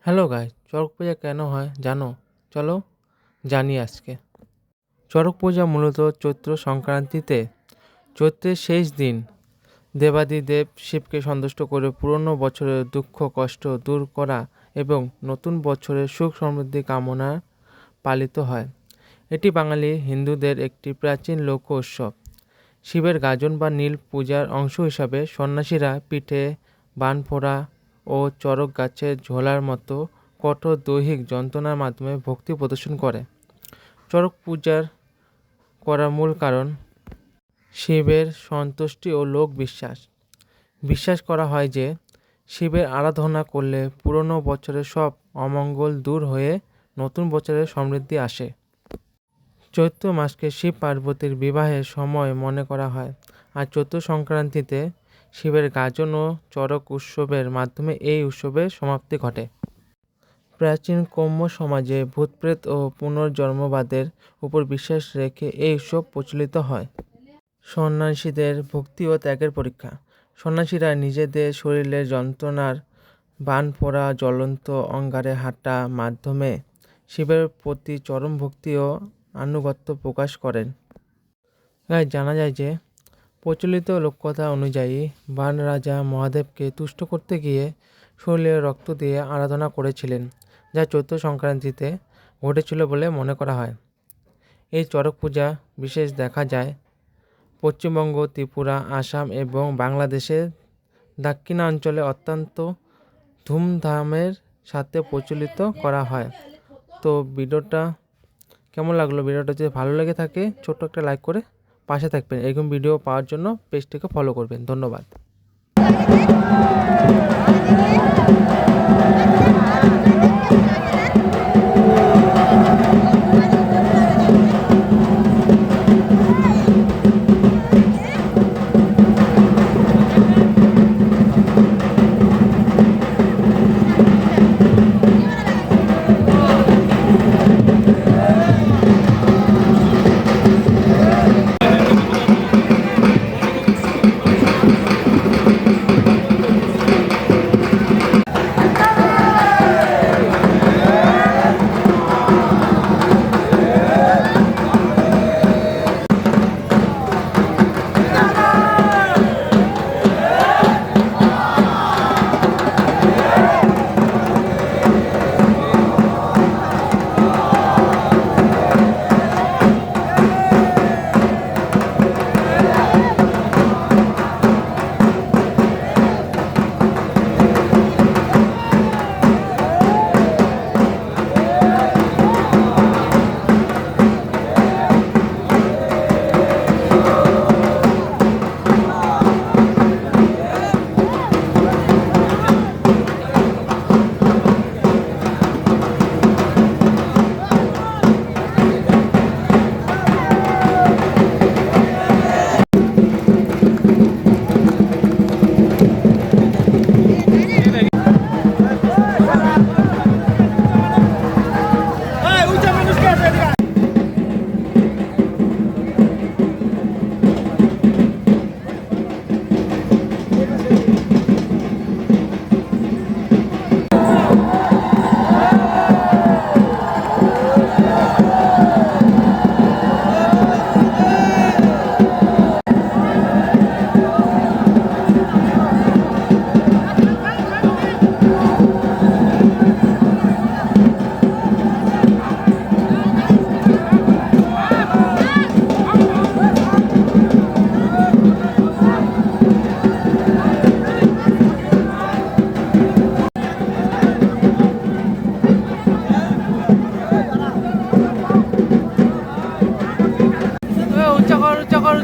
Hello guys, Charak Puja কেন হয় জানো? চলো জানি আজকে। চড়ক পূজা মূলত চৈত্র সংক্রান্তিতে, চৈত্রের শেষ দিন দেবাদিদেব শিবকে সন্তুষ্ট করে পুরনো বছরের দুঃখ কষ্ট দূর করা এবং নতুন বছরের সুখ সমৃদ্ধি কামনা পালিত হয়। এটি বাঙালি হিন্দুদের একটি প্রাচীন লোক উৎসব। শিবের গাজন বা নীল পূজার অংশ হিসাবে সন্ন্যাসীরা পিঠে, বানফোড়া ও চড়ক গাছের ঝোলার মতো কঠোর দৈহিক যন্ত্রণার মাধ্যমে ভক্তি প্রদর্শন করে। চড়ক পূজার করার মূল কারণ শিবের সন্তুষ্টি ও লোক বিশ্বাস। বিশ্বাস করা হয় যে শিবের আরাধনা করলে পুরনো বছরের সব অমঙ্গল দূর হয়ে নতুন বছরের সমৃদ্ধি আসে। চৈত্র মাসকে শিব পার্বতীর বিবাহের সময় মনে করা হয়, আর চৈত্র সংক্রান্তিতে শিবের গাজন ও চড়ক উৎসবের মাধ্যমে এই উৎসবের সমাপ্তি ঘটে। প্রাচীন কৌম্য সমাজে ভূতপ্রেত ও পুনর্জন্মবাদের উপর বিশ্বাস রেখে এই উৎসব প্রচলিত হয়। সন্ন্যাসীদের ভক্তি ও ত্যাগের পরীক্ষা। সন্ন্যাসীরা নিজেদের শরীরের যন্ত্রণার, বানফোড়া, জ্বলন্ত অঙ্গারে হাঁটা মাধ্যমে শিবের প্রতি চরম ভক্তি ও আনুগত্য প্রকাশ করেন। জানা যায় যে প্রচলিত লোককথা অনুযায়ী বান রাজা মহাদেবকে তুষ্ট করতে গিয়ে শরীরে রক্ত দিয়ে আরাধনা করেছিলেন, যা চৈত্র সংক্রান্তিতে ঘটেছিল বলে মনে করা হয়। এই চড়ক পূজা বিশেষ দেখা যায় পশ্চিমবঙ্গ, ত্রিপুরা, আসাম এবং বাংলাদেশের দাক্ষিণাঞ্চলে অত্যন্ত ধুমধামের সাথে প্রচলিত করা হয়। তো ভিডিওটা কেমন লাগলো? ভিডিওটা যদি ভালো লেগে থাকে ছোট্ট একটা লাইক করে পাশে থাকবেন। এরকম ভিডিও পাওয়ার জন্য পেজটিকে ফলো করবেন। ধন্যবাদ। উচ্চ কর